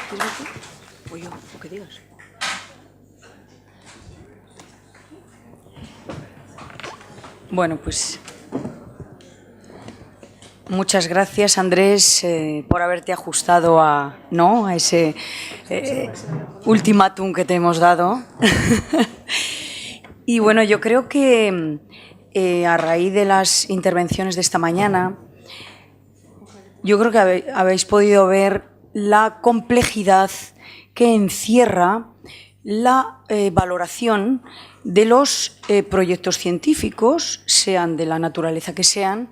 ¿Quieres tú? O yo, lo que digas. Bueno, pues muchas gracias, Andrés, por haberte ajustado a ese ultimátum que te hemos dado. Y bueno, yo creo que a raíz de las intervenciones de esta mañana, yo creo que habéis podido ver la complejidad que encierra la valoración de los proyectos científicos, sean de la naturaleza que sean,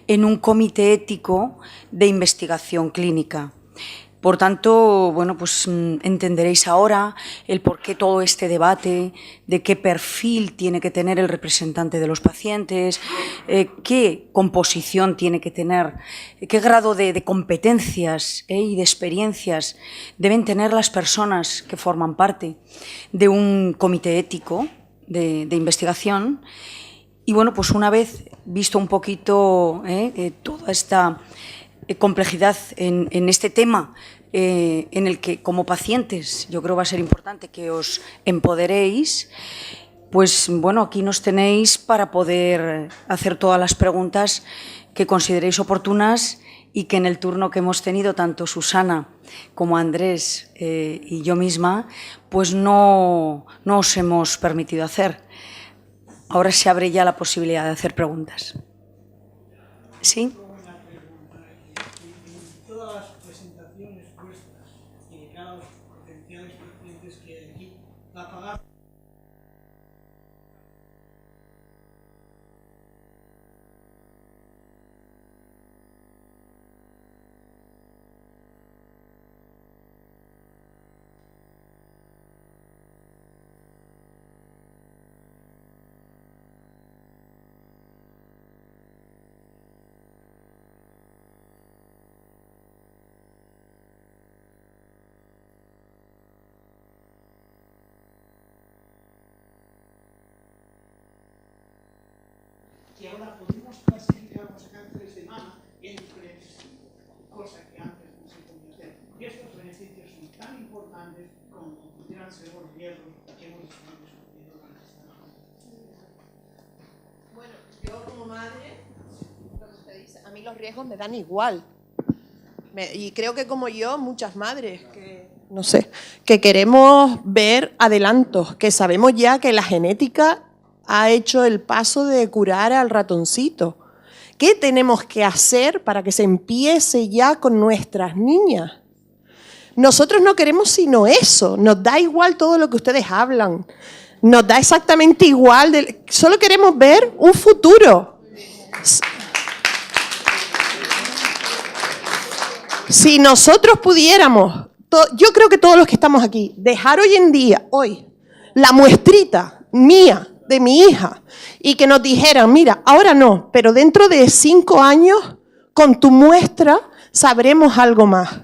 en un comité ético de investigación clínica. Por tanto, bueno, pues entenderéis ahora el por qué todo este debate, de qué perfil tiene que tener el representante de los pacientes, qué composición tiene que tener, qué grado de competencias y de experiencias deben tener las personas que forman parte de un comité ético de investigación. Y bueno, pues una vez visto un poquito toda esta complejidad en este tema, en el que como pacientes yo creo va a ser importante que os empoderéis, pues bueno, aquí nos tenéis para poder hacer todas las preguntas que consideréis oportunas y que en el turno que hemos tenido tanto Susana como Andrés y yo misma, pues no os hemos permitido hacer. Ahora se abre ya la posibilidad de hacer preguntas. ¿Sí? Todas las presentaciones vuestras y de cada los potenciales pacientes que hay aquí, la pagada. Y ahora podemos clasificar los cánceres de mama entre cosas que antes no se podía hacer. Y estos beneficios son tan importantes como pudieran ser los riesgos que hemos estado discutiendo durante esta noche. Bueno, yo como madre, lo que usted dice, a mí los riesgos me dan igual. Y creo que como yo, muchas madres que, no sé, que queremos ver adelantos, que sabemos ya que la genética ha hecho el paso de curar al ratoncito. ¿Qué tenemos que hacer para que se empiece ya con nuestras niñas? Nosotros no queremos sino eso, nos da igual todo lo que ustedes hablan, nos da exactamente igual, solo queremos ver un futuro. Si nosotros pudiéramos, yo creo que todos los que estamos aquí, dejar hoy en día, la muestrita mía, de mi hija, y que nos dijeran, mira, ahora no, pero dentro de 5 años, con tu muestra, sabremos algo más.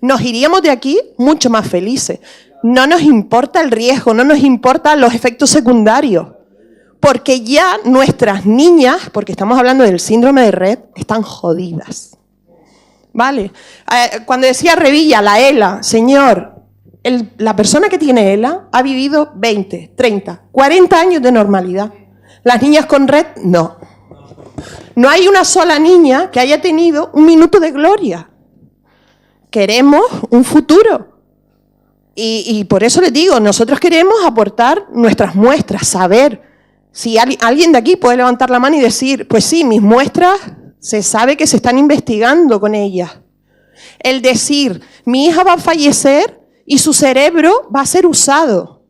Nos iríamos de aquí mucho más felices. No nos importa el riesgo, no nos importan los efectos secundarios, porque ya nuestras niñas, porque estamos hablando del síndrome de Rett, están jodidas. ¿Vale? Cuando decía Revilla, la ELA, señor, la persona que tiene ELA ha vivido 20, 30, 40 años de normalidad. Las niñas con Rett, no. No hay una sola niña que haya tenido un minuto de gloria. Queremos un futuro. Y por eso les digo, nosotros queremos aportar nuestras muestras, saber. Si alguien de aquí puede levantar la mano y decir, pues sí, mis muestras se sabe que se están investigando con ellas. El decir, mi hija va a fallecer y su cerebro va a ser usado.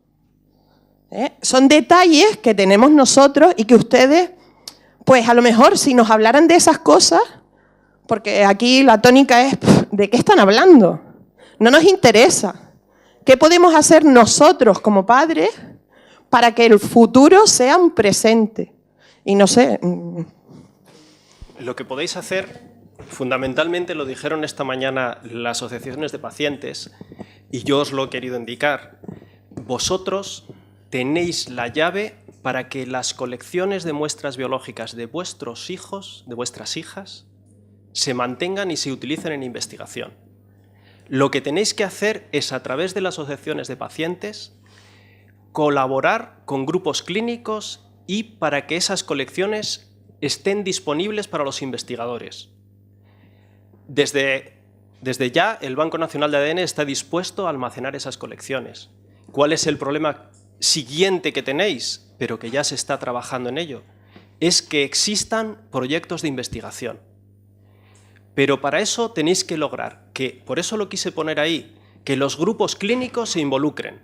Son detalles que tenemos nosotros y que ustedes, pues a lo mejor si nos hablaran de esas cosas, porque aquí la tónica es, ¿de qué están hablando? No nos interesa. ¿Qué podemos hacer nosotros como padres para que el futuro sea un presente? Y no sé. Lo que podéis hacer, fundamentalmente lo dijeron esta mañana las asociaciones de pacientes, y yo os lo he querido indicar, vosotros tenéis la llave para que las colecciones de muestras biológicas de vuestros hijos, de vuestras hijas, se mantengan y se utilicen en investigación. Lo que tenéis que hacer es, a través de las asociaciones de pacientes, colaborar con grupos clínicos y para que esas colecciones estén disponibles para los investigadores. Desde ya, el Banco Nacional de ADN está dispuesto a almacenar esas colecciones. ¿Cuál es el problema siguiente que tenéis, pero que ya se está trabajando en ello? Es que existan proyectos de investigación. Pero para eso tenéis que lograr que, por eso lo quise poner ahí, que los grupos clínicos se involucren.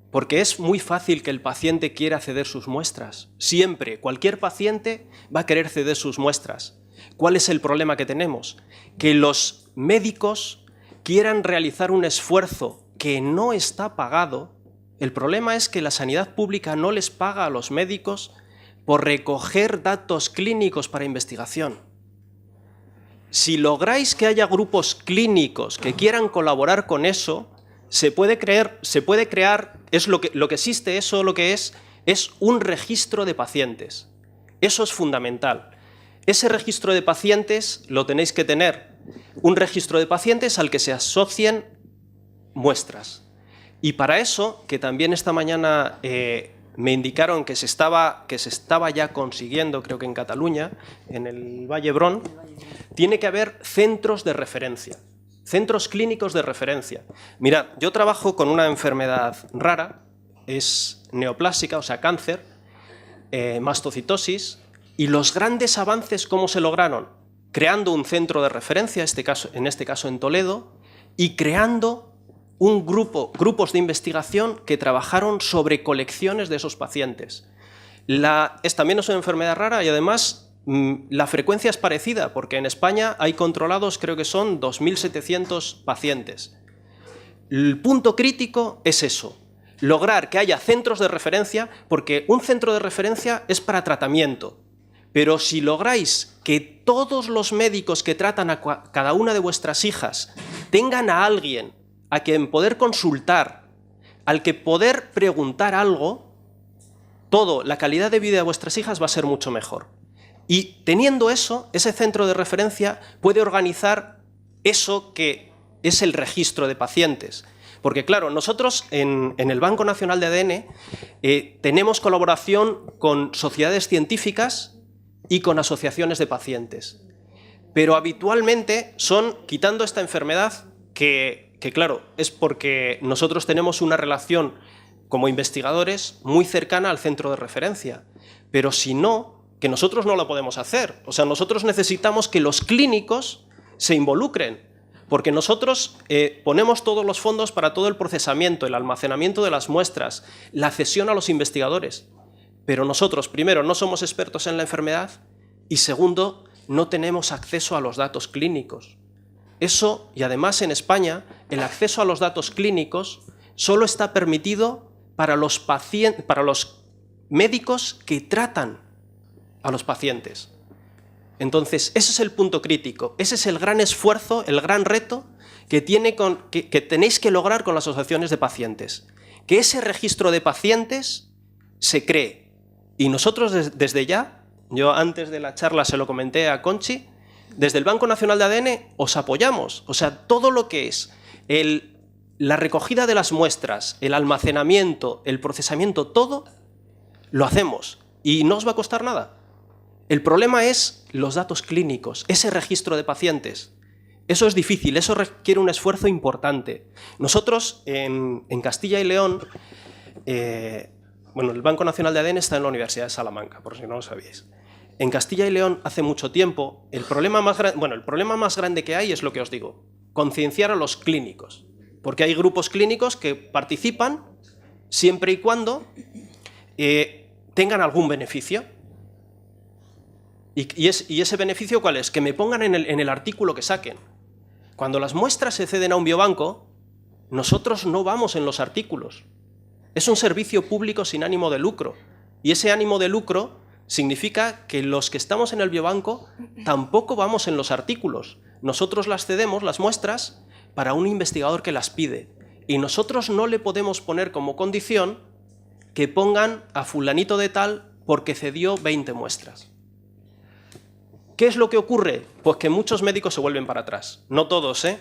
Porque es muy fácil que el paciente quiera ceder sus muestras. Siempre, cualquier paciente va a querer ceder sus muestras. ¿Cuál es el problema que tenemos? Que los médicos quieran realizar un esfuerzo que no está pagado. El problema es que la sanidad pública no les paga a los médicos por recoger datos clínicos para investigación. Si lográis que haya grupos clínicos que quieran colaborar con eso, se puede crear, es lo que existe, eso lo que es un registro de pacientes. Eso es fundamental. Ese registro de pacientes lo tenéis que tener, un registro de pacientes al que se asocien muestras. Y para eso, que también esta mañana me indicaron que se estaba ya consiguiendo, creo que en Cataluña, en el Valle d'Hebron, tiene que haber centros de referencia, centros clínicos de referencia. Mirad, yo trabajo con una enfermedad rara, es neoplásica, o sea, cáncer, mastocitosis, y los grandes avances, ¿cómo se lograron? Creando un centro de referencia, en este caso en Toledo, y creando grupos de investigación que trabajaron sobre colecciones de esos pacientes. También es una enfermedad rara y además la frecuencia es parecida, porque en España hay controlados, creo que son 2.700 pacientes. El punto crítico es eso, lograr que haya centros de referencia, porque un centro de referencia es para tratamiento. Pero si lográis que todos los médicos que tratan a cada una de vuestras hijas tengan a alguien a quien poder consultar, al que poder preguntar algo, la calidad de vida de vuestras hijas va a ser mucho mejor. Y teniendo eso, ese centro de referencia puede organizar eso que es el registro de pacientes. Porque claro, nosotros en el Banco Nacional de ADN tenemos colaboración con sociedades científicas y con asociaciones de pacientes. Pero habitualmente son, quitando esta enfermedad, que claro, es porque nosotros tenemos una relación como investigadores muy cercana al centro de referencia. Pero si no, que nosotros no lo podemos hacer. O sea, nosotros necesitamos que los clínicos se involucren, porque nosotros ponemos todos los fondos para todo el procesamiento, el almacenamiento de las muestras, la cesión a los investigadores. Pero nosotros, primero, no somos expertos en la enfermedad y, segundo, no tenemos acceso a los datos clínicos. Eso, y además en España, el acceso a los datos clínicos solo está permitido para los médicos que tratan a los pacientes. Entonces, ese es el punto crítico, ese es el gran esfuerzo, el gran reto que tenéis que lograr con las asociaciones de pacientes. Que ese registro de pacientes se cree. Y nosotros desde ya, yo antes de la charla se lo comenté a Conchi, desde el Banco Nacional de ADN os apoyamos. O sea, todo lo que es la recogida de las muestras, el almacenamiento, el procesamiento, todo lo hacemos. Y no os va a costar nada. El problema es los datos clínicos, ese registro de pacientes. Eso es difícil, eso requiere un esfuerzo importante. Nosotros en Castilla y León, el Banco Nacional de ADN está en la Universidad de Salamanca, por si no lo sabíais. En Castilla y León, hace mucho tiempo, el problema más grande que hay es lo que os digo, concienciar a los clínicos. Porque hay grupos clínicos que participan siempre y cuando tengan algún beneficio. ¿Y ese beneficio cuál es? Que me pongan en el artículo que saquen. Cuando las muestras se ceden a un biobanco, nosotros no vamos en los artículos. Es un servicio público sin ánimo de lucro. Y ese ánimo de lucro significa que los que estamos en el biobanco tampoco vamos en los artículos. Nosotros las cedemos, las muestras, para un investigador que las pide. Y nosotros no le podemos poner como condición que pongan a fulanito de tal porque cedió 20 muestras. ¿Qué es lo que ocurre? Pues que muchos médicos se vuelven para atrás. No todos, ¿eh?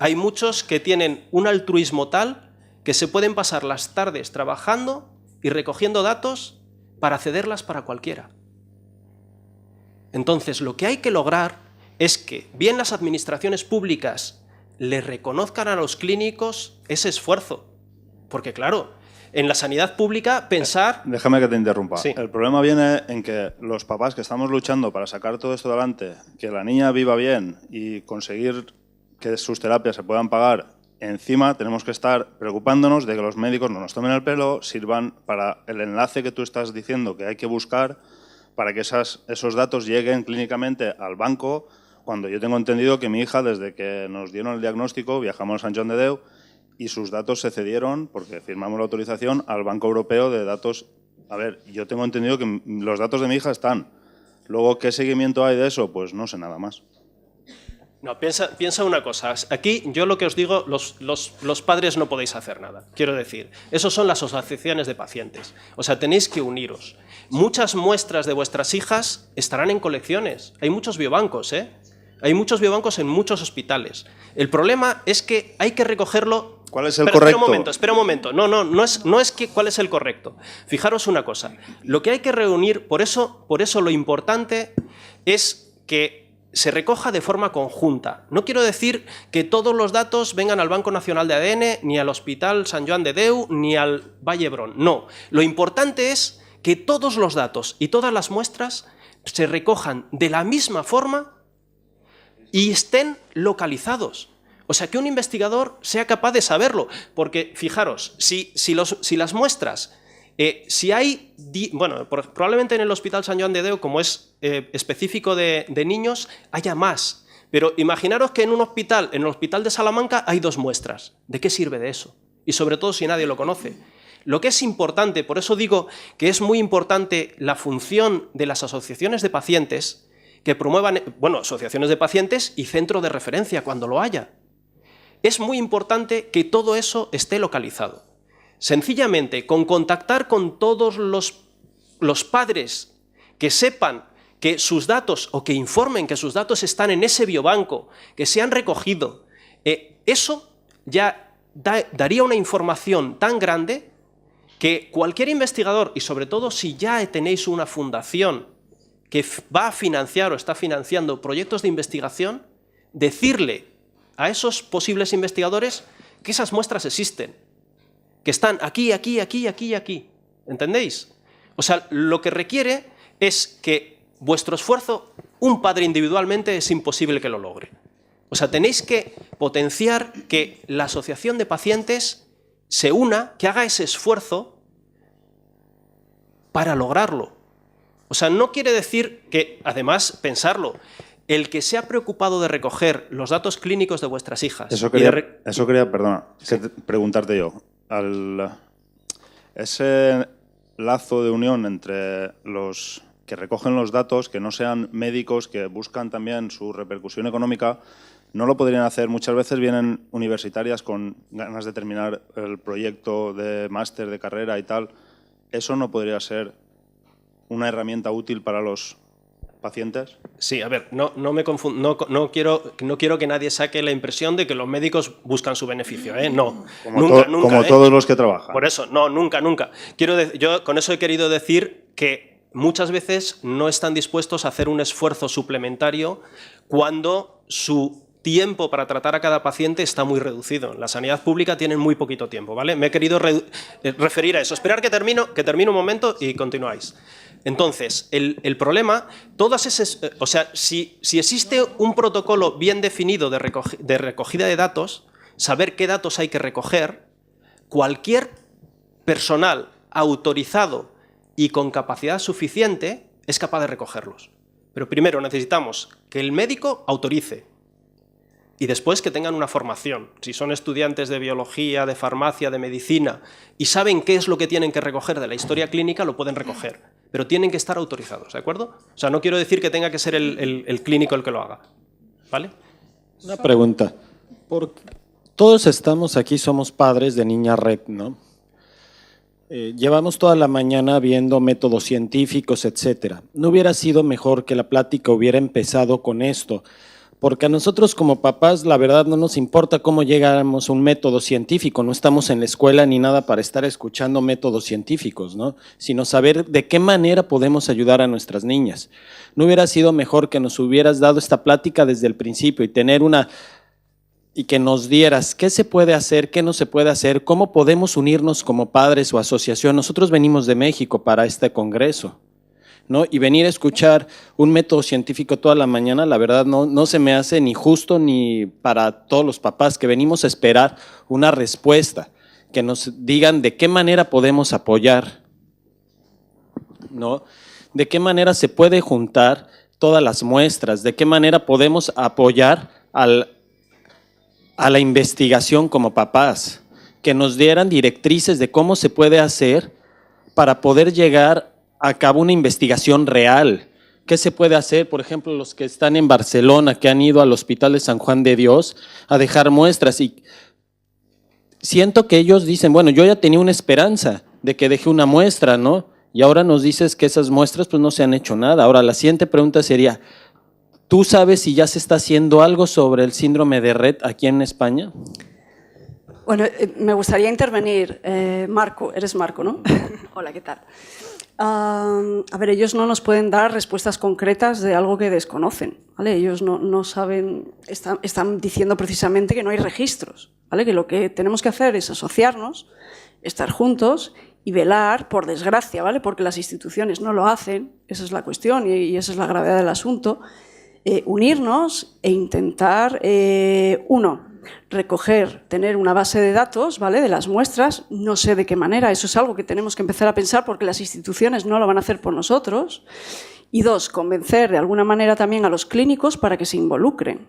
Hay muchos que tienen un altruismo tal que se pueden pasar las tardes trabajando y recogiendo datos para cederlas para cualquiera. Entonces, lo que hay que lograr es que bien las administraciones públicas le reconozcan a los clínicos ese esfuerzo. Porque claro, en la sanidad pública pensar... Déjame que te interrumpa. Sí. El problema viene en que los papás que estamos luchando para sacar todo esto adelante, que la niña viva bien y conseguir que sus terapias se puedan pagar, encima tenemos que estar preocupándonos de que los médicos no nos tomen el pelo, sirvan para el enlace que tú estás diciendo que hay que buscar para que esos datos lleguen clínicamente al banco, cuando yo tengo entendido que mi hija, desde que nos dieron el diagnóstico, viajamos a Sant Joan de Déu y sus datos se cedieron, porque firmamos la autorización, al Banco Europeo de Datos. A ver, yo tengo entendido que los datos de mi hija están. Luego, ¿qué seguimiento hay de eso? Pues no sé nada más. No, piensa una cosa. Aquí yo lo que os digo, los padres no podéis hacer nada. Quiero decir, esos son las asociaciones de pacientes. O sea, tenéis que uniros. Muchas muestras de vuestras hijas estarán en colecciones. Hay muchos biobancos, ¿eh? Hay muchos biobancos en muchos hospitales. El problema es que hay que recogerlo... ¿Cuál es el correcto? Espera un momento. No es que cuál es el correcto. Fijaros una cosa. Lo que hay que reunir, por eso lo importante es que se recoja de forma conjunta. No quiero decir que todos los datos vengan al Banco Nacional de ADN, ni al Hospital Sant Joan de Déu, ni al Vall d'Hebron. No. Lo importante es que todos los datos y todas las muestras se recojan de la misma forma y estén localizados. O sea, que un investigador sea capaz de saberlo. Porque, fijaros, si las muestras, si hay... Bueno, probablemente en el Hospital Sant Joan de Déu, como es específico de niños, haya más. Pero imaginaros que en el Hospital de Salamanca, hay 2 muestras. ¿De qué sirve de eso? Y sobre todo si nadie lo conoce. Lo que es importante, por eso digo que es muy importante la función de las asociaciones de pacientes que promuevan, bueno, asociaciones de pacientes y centro de referencia cuando lo haya. Es muy importante que todo eso esté localizado. Sencillamente, con contactar con todos los padres que sepan que sus datos o que informen que sus datos están en ese biobanco, que se han recogido, eso ya daría una información tan grande que cualquier investigador, y sobre todo si ya tenéis una fundación que va a financiar o está financiando proyectos de investigación, decirle a esos posibles investigadores que esas muestras existen, que están aquí, aquí, aquí, aquí y aquí. ¿Entendéis? O sea, lo que requiere es que vuestro esfuerzo, un padre individualmente, es imposible que lo logre. O sea, tenéis que potenciar que la asociación de pacientes se una, que haga ese esfuerzo para lograrlo. O sea, no quiere decir que, además, pensarlo, el que se ha preocupado de recoger los datos clínicos de vuestras hijas... Eso quería perdona, sí, preguntarte yo. Ese lazo de unión entre los que recogen los datos, que no sean médicos, que buscan también su repercusión económica, no lo podrían hacer. Muchas veces vienen universitarias con ganas de terminar el proyecto de máster, de carrera y tal. ¿Eso no podría ser una herramienta útil para los pacientes? Sí, a ver, no me confundo, no quiero que nadie saque la impresión de que los médicos buscan su beneficio, ¿eh? No, nunca, como todos los que trabajan. Por eso, no, nunca. Yo con eso he querido decir que muchas veces no están dispuestos a hacer un esfuerzo suplementario cuando su tiempo para tratar a cada paciente está muy reducido. En la sanidad pública tienen muy poquito tiempo, ¿vale? Me he querido referir a eso. Esperar que termino un momento y continuáis. Entonces, el problema, o sea, si existe un protocolo bien definido de recogida de datos, saber qué datos hay que recoger, cualquier personal autorizado y con capacidad suficiente es capaz de recogerlos. Pero primero necesitamos que el médico autorice y después que tengan una formación. Si son estudiantes de biología, de farmacia, de medicina y saben qué es lo que tienen que recoger de la historia clínica, lo pueden recoger. Pero tienen que estar autorizados, ¿de acuerdo? O sea, no quiero decir que tenga que ser el clínico el que lo haga, ¿vale? Una pregunta. Todos estamos aquí, somos padres de niña red, ¿no? Llevamos toda la mañana viendo métodos científicos, etcétera. ¿No hubiera sido mejor que la plática hubiera empezado con esto? Porque a nosotros como papás, la verdad, no nos importa cómo llegáramos a un método científico, no estamos en la escuela ni nada para estar escuchando métodos científicos, ¿no? Sino saber de qué manera podemos ayudar a nuestras niñas. ¿No hubiera sido mejor que nos hubieras dado esta plática desde el principio y tener y que nos dieras qué se puede hacer, qué no se puede hacer, cómo podemos unirnos como padres o asociación? Nosotros venimos de México para este congreso, ¿no? Y venir a escuchar un método científico toda la mañana, la verdad no se me hace ni justo ni para todos los papás que venimos a esperar una respuesta, que nos digan de qué manera podemos apoyar, ¿no? De qué manera se puede juntar todas las muestras, de qué manera podemos apoyar a la investigación como papás, que nos dieran directrices de cómo se puede hacer para poder llegar a cabo una investigación real. ¿Qué se puede hacer? Por ejemplo, los que están en Barcelona, que han ido al Hospital de San Juan de Dios a dejar muestras, y siento que ellos dicen, bueno, yo ya tenía una esperanza de que deje una muestra, ¿no? Y ahora nos dices que esas muestras pues no se han hecho nada. Ahora la siguiente pregunta sería, ¿tú sabes si ya se está haciendo algo sobre el síndrome de Rett aquí en España? Bueno, me gustaría intervenir. Marco, eres Marco, ¿no? Hola, ¿qué tal? A ver, ellos no nos pueden dar respuestas concretas de algo que desconocen, ¿vale? Ellos no saben, están diciendo precisamente que no hay registros, ¿vale? Que lo que tenemos que hacer es asociarnos, estar juntos y velar, por desgracia, ¿vale? Porque las instituciones no lo hacen, esa es la cuestión y esa es la gravedad del asunto, unirnos e intentar, recoger, tener una base de datos, ¿vale? De las muestras, no sé de qué manera, eso es algo que tenemos que empezar a pensar porque las instituciones no lo van a hacer por nosotros. Y dos, convencer de alguna manera también a los clínicos para que se involucren,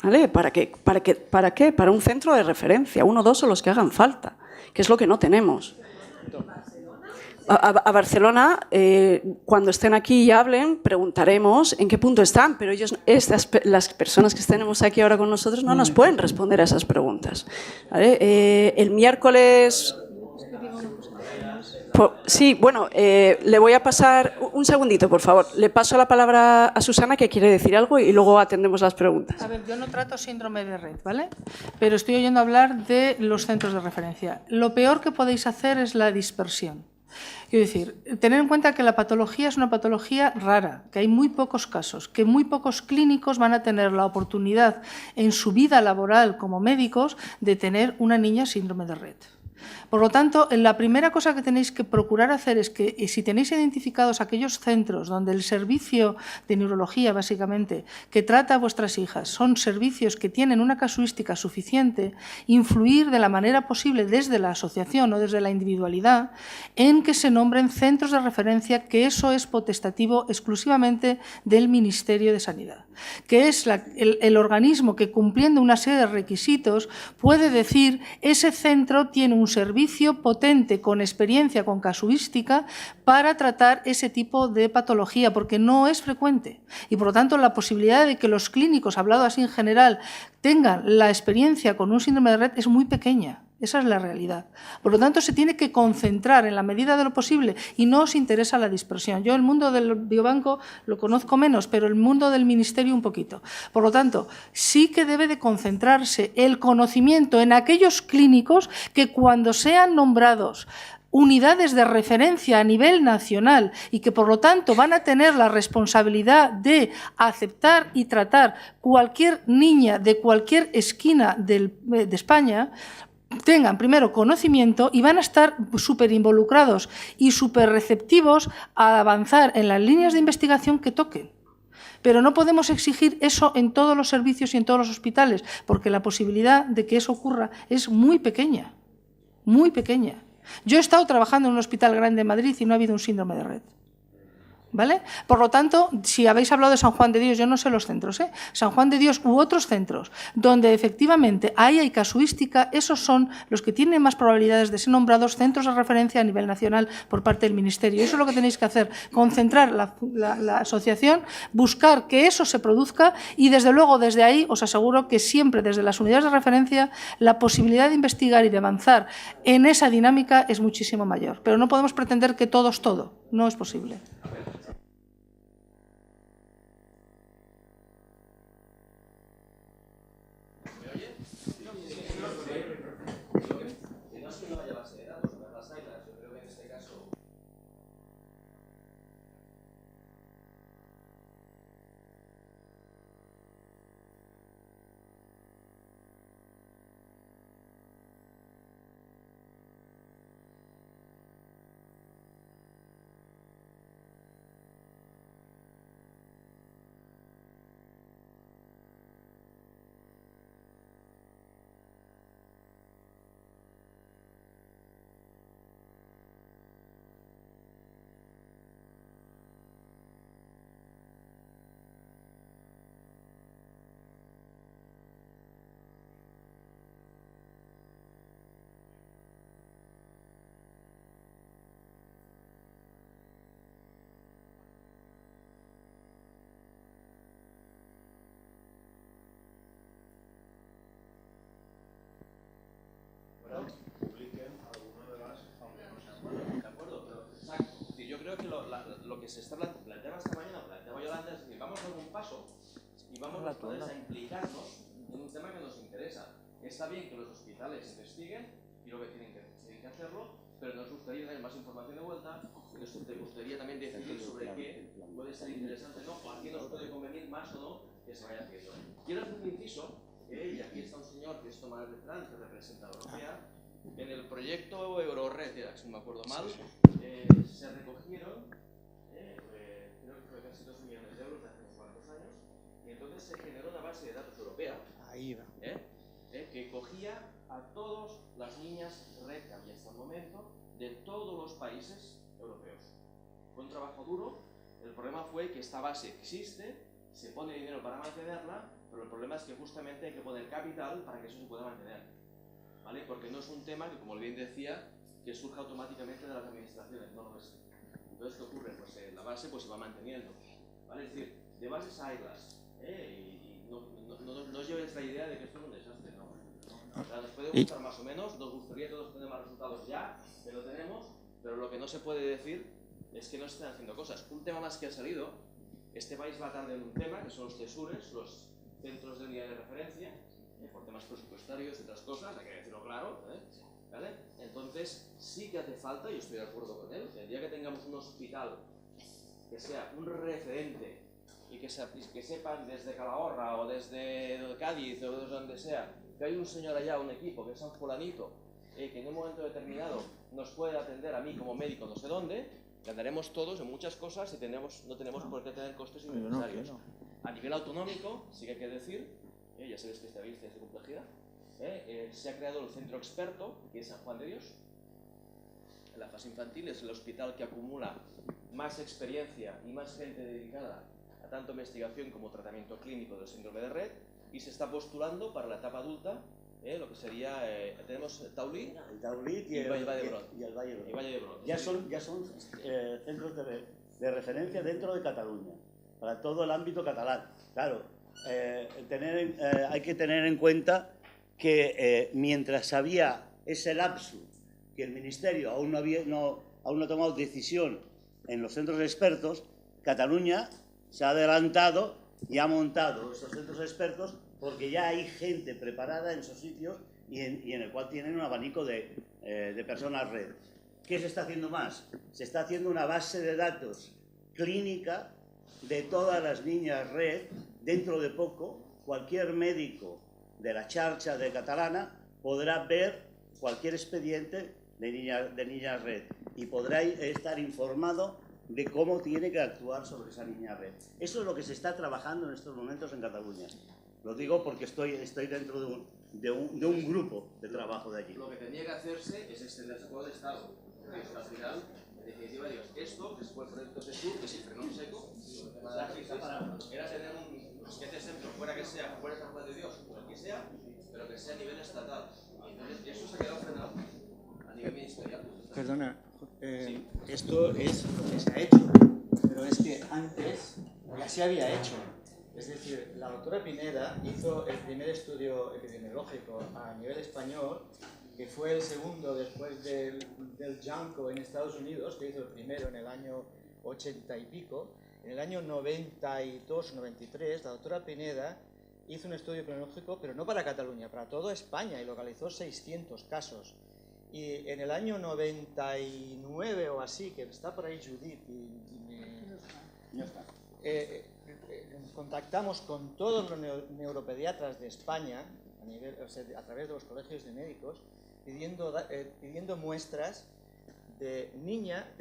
¿vale? ¿Para qué? Para un centro de referencia, 1 o 2 o los que hagan falta, que es lo que no tenemos. A Barcelona, cuando estén aquí y hablen, preguntaremos en qué punto están, pero las personas que tenemos aquí ahora con nosotros no nos pueden responder a esas preguntas, ¿vale? El miércoles... Sí, bueno, le voy a pasar... Un segundito, por favor. Le paso la palabra a Susana, que quiere decir algo, y luego atendemos las preguntas. A ver, yo no trato síndrome de Rett, ¿vale? Pero estoy oyendo hablar de los centros de referencia. Lo peor que podéis hacer es la dispersión. Quiero decir, tener en cuenta que la patología es una patología rara, que hay muy pocos casos, que muy pocos clínicos van a tener la oportunidad en su vida laboral como médicos de tener una niña síndrome de Rett. Por lo tanto, la primera cosa que tenéis que procurar hacer es que si tenéis identificados aquellos centros donde el servicio de neurología, básicamente, que trata a vuestras hijas, son servicios que tienen una casuística suficiente, influir de la manera posible desde la asociación o desde la individualidad en que se nombren centros de referencia, que eso es potestativo exclusivamente del Ministerio de Sanidad, que es el organismo que, cumpliendo una serie de requisitos, puede decir ese centro tiene un servicio potente, con experiencia, con casuística, para tratar ese tipo de patología, porque no es frecuente. Y por lo tanto, la posibilidad de que los clínicos, hablado así en general, tengan la experiencia con un síndrome de Rett es muy pequeña. Esa es la realidad. Por lo tanto, se tiene que concentrar en la medida de lo posible y no os interesa la dispersión. Yo el mundo del biobanco lo conozco menos, pero el mundo del ministerio un poquito. Por lo tanto, sí que debe de concentrarse el conocimiento en aquellos clínicos que cuando sean nombrados unidades de referencia a nivel nacional y que por lo tanto van a tener la responsabilidad de aceptar y tratar cualquier niña de cualquier esquina de España, tengan primero conocimiento y van a estar súper involucrados y súper receptivos a avanzar en las líneas de investigación que toquen. Pero no podemos exigir eso en todos los servicios y en todos los hospitales, porque la posibilidad de que eso ocurra es muy pequeña, muy pequeña. Yo he estado trabajando en un hospital grande en Madrid y no ha habido un síndrome de Rett, ¿vale? Por lo tanto, si habéis hablado de San Juan de Dios, yo no sé los centros, San Juan de Dios u otros centros, donde efectivamente hay casuística, esos son los que tienen más probabilidades de ser nombrados centros de referencia a nivel nacional por parte del Ministerio. Eso es lo que tenéis que hacer, concentrar la asociación, buscar que eso se produzca y desde luego desde ahí os aseguro que siempre desde las unidades de referencia la posibilidad de investigar y de avanzar en esa dinámica es muchísimo mayor. Pero no podemos pretender que todo es todo, no es posible. se está planteando esta mañana, planteaba Yolanda, es decir, vamos a dar un paso y vamos los padres a implicarnos en un tema que nos interesa. Está bien que los hospitales investiguen, y lo que tienen que hacerlo, pero nos gustaría tener más información de vuelta, y nos gustaría también decidir sobre qué puede ser interesante, ¿no? O a qué nos puede convenir más o no que se vaya haciendo. Quiero hacer un inciso, y aquí está un señor que es Tomás Bertrand, que representa a Europea. En el proyecto Eurored, si no me acuerdo mal, se recogieron, creo que fue casi 2 millones de euros de hace unos cuantos años, y entonces se generó una base de datos europea que cogía a todas las niñas red que había hasta el momento de todos los países europeos. Fue un trabajo duro. El problema fue que esta base existe, se pone dinero para mantenerla, pero el problema es que justamente hay que poner capital para que eso se pueda mantener, ¿vale? Porque no es un tema que, como bien decía, que surja automáticamente de las administraciones, no lo es. Entonces, ¿qué ocurre? Pues la base pues, se va manteniendo, ¿vale? Es decir, de bases hay las, y no os llevéis la idea de que esto es un desastre, ¿no? O sea, nos puede gustar más o menos, nos gustaría que todos tener más resultados ya, que lo tenemos, pero lo que no se puede decir es que no se estén haciendo cosas. Un tema más que ha salido, este país va tarde en un tema, que son los CESURES, los centros de unidad de referencia, por temas presupuestarios y otras cosas, hay que decirlo claro, ¿vale? Entonces, sí que hace falta, y estoy de acuerdo con él, que el día que tengamos un hospital que sea un referente y que sepan desde Calahorra o desde Cádiz o desde donde sea, que hay un señor allá, un equipo, que es San Fulanito, que en un momento determinado nos puede atender a mí como médico no sé dónde, ganaremos todos en muchas cosas y no tenemos por qué tener costes innecesarios. A nivel autonómico, sí que hay que decir, ya sabéis que esta vista es de complejidad, se ha creado el centro experto, que es San Juan de Dios. En la fase infantil es el hospital que acumula más experiencia y más gente dedicada a tanto investigación como tratamiento clínico del síndrome de Rett, y se está postulando para la etapa adulta, lo que sería, tenemos Taulí, y el Valle de Brón. Ya son centros de referencia dentro de Cataluña, para todo el ámbito catalán. Claro, hay que tener en cuenta que mientras había ese lapsus, que el Ministerio aún no ha tomado decisión en los centros expertos, Cataluña se ha adelantado y ha montado esos centros expertos porque ya hay gente preparada en esos sitios y en el cual tienen un abanico de personas red. ¿Qué se está haciendo más? Se está haciendo una base de datos clínica de todas las niñas red. Dentro de poco, cualquier médico de la xarxa de catalana podrá ver cualquier expediente de niñas red y podrá estar informado de cómo tiene que actuar sobre esa niña red. Eso es lo que se está trabajando en estos momentos en Cataluña. Lo digo porque estoy dentro de un grupo de trabajo de allí. Lo que tenía que hacerse es extenderse por el Estado. Al final, en definitiva, digo, esto, que fue el proyecto CESUR, que se frenó en seco, era tener un centro, fuera que sea, fuera de San Juan de Dios, o el que sea, pero que sea a nivel estatal. Y entonces, eso se ha quedado frenado a nivel ministerial. Perdona, esto es lo que se ha hecho, pero es que antes ya se había hecho. Es decir, la doctora Pineda hizo el primer estudio epidemiológico a nivel español, que fue el segundo después del Janko en Estados Unidos, que hizo el primero en el año 80 y pico. En el año 92, 93, la doctora Pineda hizo un estudio epidemiológico, pero no para Cataluña, para toda España, y localizó 600 casos. Y en el año 99 o así, que está por ahí Judith, ya está. Contactamos con todos los neuropediatras de España, a través de los colegios de médicos, pidiendo muestras de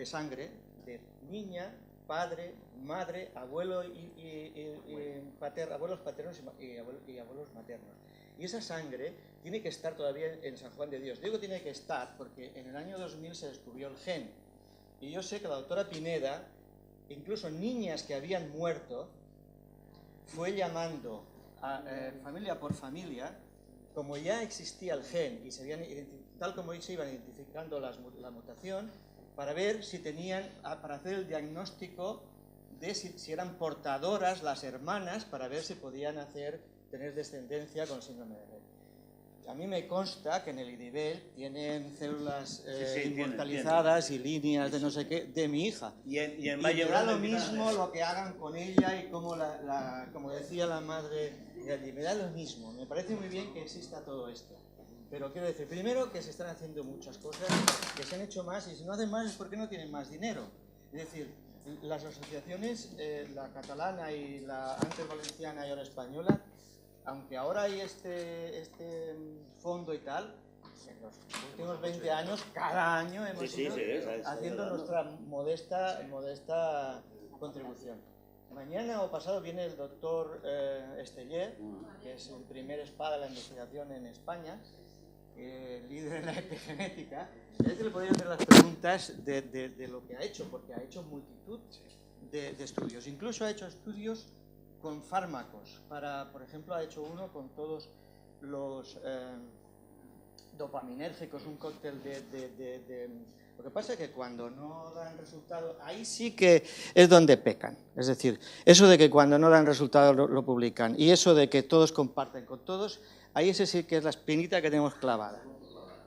sangre, de niña, padre, madre, abuelo abuelos paternos y abuelos maternos. Y esa sangre tiene que estar todavía en San Juan de Dios. Digo tiene que estar porque en el año 2000 se descubrió el gen. Y yo sé que la doctora Pineda, incluso niñas que habían muerto, fue llamando a familia por familia, como ya existía el gen y tal como se iban identificando la mutación, para ver si tenían, para hacer el diagnóstico de si eran portadoras las hermanas, para ver si podían tener descendencia con síndrome de Rett. a mí me consta que en el IDIVEL tienen células sí, inmortalizadas y líneas de no sé qué de mi hija. Y en me da lo mismo lo que hagan con ella y como, como decía la madre de allí, me da lo mismo. Me parece muy bien que exista todo esto. Pero quiero decir, primero que se están haciendo muchas cosas, que se han hecho más, y si no hacen más es porque no tienen más dinero. Es decir, las asociaciones, la catalana y la antes valenciana y ahora española, aunque ahora hay este fondo y tal, en los últimos 20 años, cada año hemos ido haciendo nuestra modesta contribución. Mañana o pasado viene el doctor Esteller, que es el primer espada de la investigación en España, líder en la epigenética. Es que le podría hacer las preguntas de lo que ha hecho, porque ha hecho multitud de estudios. Incluso ha hecho estudios con fármacos. Por ejemplo, ha hecho uno con todos los dopaminérgicos, un cóctel Lo que pasa es que cuando no dan resultado, ahí sí que es donde pecan. Es decir, eso de que cuando no dan resultado lo publican y eso de que todos comparten con todos, ahí ese sí que es la espinita que tenemos clavada.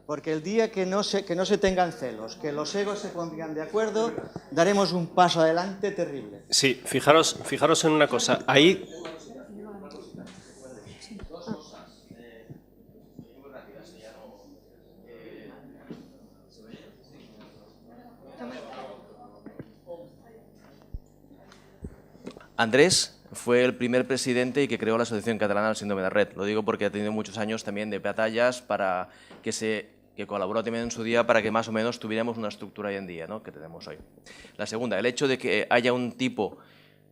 Porque el día que no se tengan celos, que los egos se pongan de acuerdo, daremos un paso adelante terrible. Sí, fijaros en una cosa. Ahí... Andrés fue el primer presidente y que creó la Asociación Catalana del Síndrome de Rett. Lo digo porque ha tenido muchos años también de batallas para que colaboró también en su día para que más o menos tuviéramos una estructura hoy en día, ¿no?, que tenemos hoy. La segunda, el hecho de que haya un tipo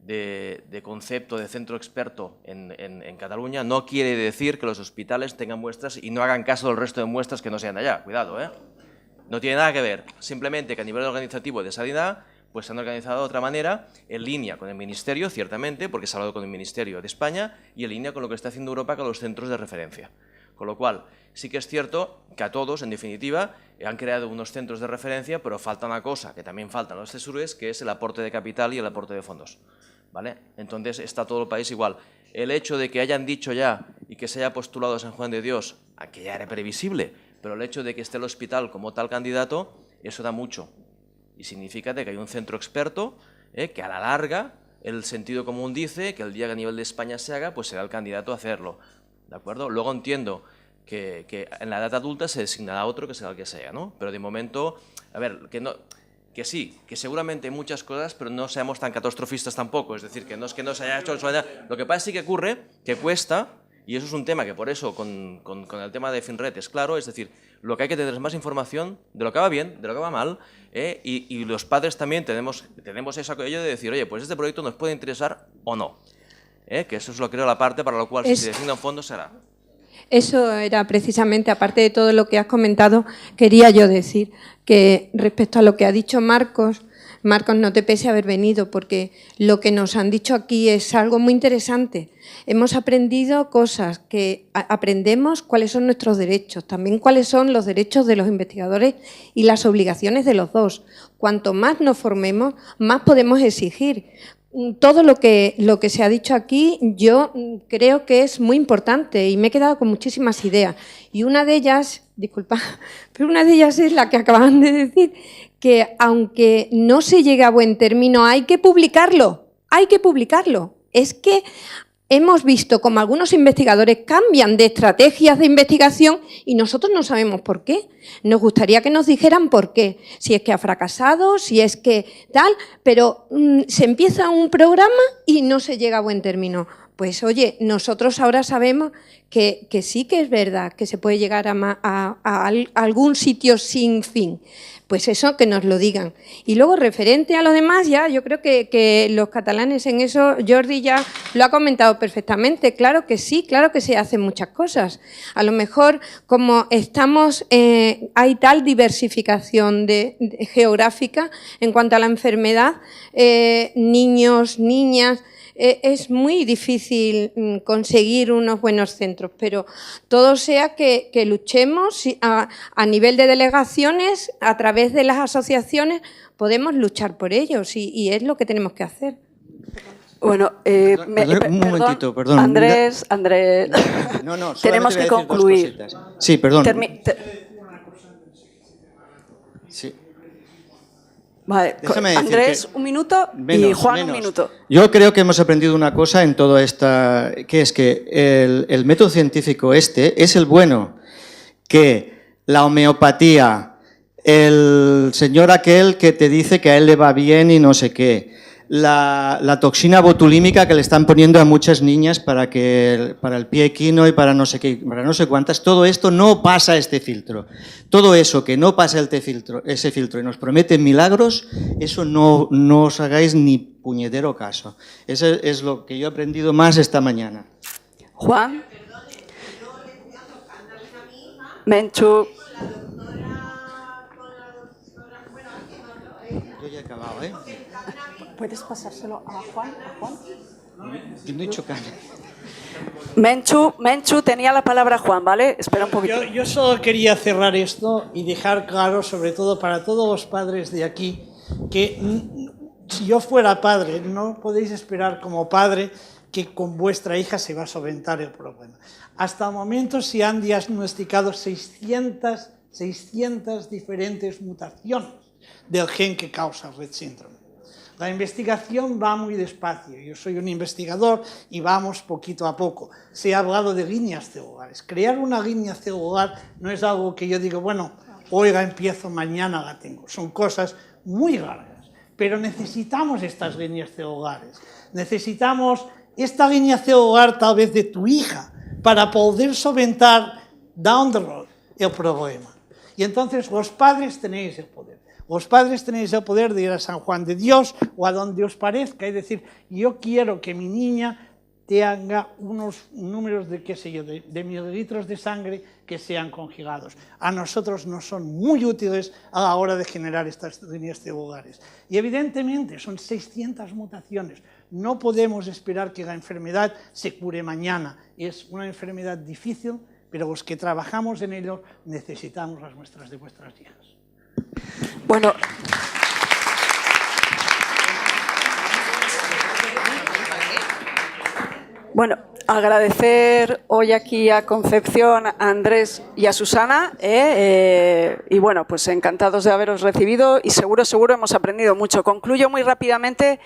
de concepto de centro experto en Cataluña no quiere decir que los hospitales tengan muestras y no hagan caso del resto de muestras que no sean de allá. Cuidado, ¿eh? No tiene nada que ver. Simplemente que a nivel organizativo de sanidad pues se han organizado de otra manera, en línea con el Ministerio, ciertamente, porque se ha hablado con el Ministerio de España, y en línea con lo que está haciendo Europa con los centros de referencia. Con lo cual, sí que es cierto que a todos, en definitiva, han creado unos centros de referencia, pero falta una cosa, que también faltan los CESURES, que es el aporte de capital y el aporte de fondos. ¿Vale? Entonces, está todo el país igual. El hecho de que hayan dicho ya y que se haya postulado a San Juan de Dios, a que ya era previsible, pero el hecho de que esté el hospital como tal candidato, eso da mucho. Y significa que hay un centro experto que a la larga el sentido común dice que el día que a nivel de España se haga, pues será el candidato a hacerlo. ¿De acuerdo? Luego entiendo que en la edad adulta se designará otro que será el que sea, ¿no? Pero de momento, a ver, que sí, que seguramente hay muchas cosas, pero no seamos tan catastrofistas tampoco. Es decir, que no es que no se haya hecho... Lo que pasa sí que ocurre, que cuesta, y eso es un tema que por eso con el tema de FinRed es claro, es decir, lo que hay que tener es más información de lo que va bien, de lo que va mal, y los padres también tenemos eso aquello de decir, oye, pues este proyecto nos puede interesar o no. Que eso es lo que creo la parte para lo cual si se designa un fondo será. Eso era precisamente, aparte de todo lo que has comentado, quería yo decir que respecto a lo que ha dicho Marcos, no te pese haber venido, porque lo que nos han dicho aquí es algo muy interesante. Hemos aprendido cosas, que aprendemos cuáles son nuestros derechos, también cuáles son los derechos de los investigadores y las obligaciones de los dos. Cuanto más nos formemos, más podemos exigir. Todo lo que se ha dicho aquí yo creo que es muy importante y me he quedado con muchísimas ideas. Y una de ellas, disculpa, pero una de ellas es la que acaban de decir, que aunque no se llegue a buen término, hay que publicarlo, hay que publicarlo. Es que hemos visto como algunos investigadores cambian de estrategias de investigación y nosotros no sabemos por qué. Nos gustaría que nos dijeran por qué. Si es que ha fracasado, si es que tal, pero se empieza un programa y no se llega a buen término. Pues oye, nosotros ahora sabemos que sí que es verdad que se puede llegar a algún sitio sin fin. Pues eso, que nos lo digan. Y luego, referente a lo demás, ya yo creo que los catalanes en eso, Jordi ya lo ha comentado perfectamente. Claro que sí, claro que se hacen muchas cosas. A lo mejor, como estamos, hay tal diversificación geográfica en cuanto a la enfermedad, niños, niñas... Es muy difícil conseguir unos buenos centros, pero todo sea que luchemos a nivel de delegaciones, a través de las asociaciones, podemos luchar por ellos y es lo que tenemos que hacer. Bueno, un momentito, perdón. Andrés, No, tenemos que concluir. Sí, perdón. Sí. Vale, Déjame decir Andrés, un minuto y Juan, un minuto. Yo creo que hemos aprendido una cosa en toda esta, que es que el método científico este es el bueno, que la homeopatía, el señor aquel que te dice que a él le va bien y no sé qué, la toxina botulímica que le están poniendo a muchas niñas para el pie equino y para no sé qué, para no sé cuántas, todo esto no pasa este filtro. Todo eso que no pasa ese filtro y nos promete milagros, eso no os hagáis ni puñetero caso. Eso es lo que yo he aprendido más esta mañana. Juan. Menchu. Yo ya he acabado, ¿eh? ¿Puedes pasárselo a Juan? Que no he hecho caso. Menchu, tenía la palabra Juan, ¿vale? Espera un poquito. Yo solo quería cerrar esto y dejar claro, sobre todo para todos los padres de aquí, que si yo fuera padre, no podéis esperar como padre que con vuestra hija se va a solventar el problema. Hasta el momento se han diagnosticado 600 diferentes mutaciones del gen que causa Rett síndrome. La investigación va muy despacio, yo soy un investigador y vamos poquito a poco. Se ha hablado de líneas celulares. Crear una línea celular no es algo que yo digo, bueno, hoy la empiezo, mañana la tengo. Son cosas muy largas, pero necesitamos estas líneas celulares. Necesitamos esta línea celular tal vez de tu hija para poder solventar down the road el problema. Y entonces los padres tenéis el poder. Los padres tenéis el poder de ir a San Juan de Dios o a donde os parezca y decir, yo quiero que mi niña tenga unos números de, qué sé yo, de mililitros de sangre que sean conjugados. A nosotros nos son muy útiles a la hora de generar estas líneas celulares. Y evidentemente son 600 mutaciones. No podemos esperar que la enfermedad se cure mañana. Es una enfermedad difícil, pero los que trabajamos en ello necesitamos las muestras de vuestras hijas. Bueno, agradecer hoy aquí a Concepción, a Andrés y a Susana, y bueno, pues encantados de haberos recibido y seguro hemos aprendido mucho. Concluyo muy rápidamente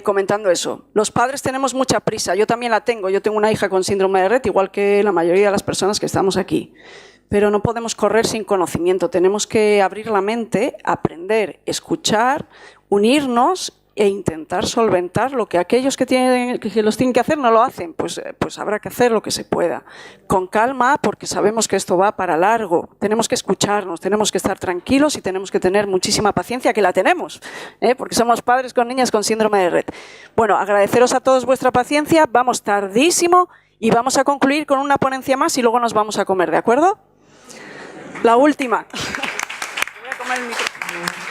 comentando eso. Los padres tenemos mucha prisa, yo también la tengo, yo tengo una hija con síndrome de Rett, igual que la mayoría de las personas que estamos aquí. Pero no podemos correr sin conocimiento, tenemos que abrir la mente, aprender, escuchar, unirnos e intentar solventar lo que aquellos que los tienen que hacer no lo hacen, pues habrá que hacer lo que se pueda. Con calma, porque sabemos que esto va para largo, tenemos que escucharnos, tenemos que estar tranquilos y tenemos que tener muchísima paciencia, que la tenemos, porque somos padres con niñas con síndrome de Rett. Bueno, agradeceros a todos vuestra paciencia, vamos tardísimo y vamos a concluir con una ponencia más y luego nos vamos a comer, ¿de acuerdo? La última. Voy a comer el micrófono.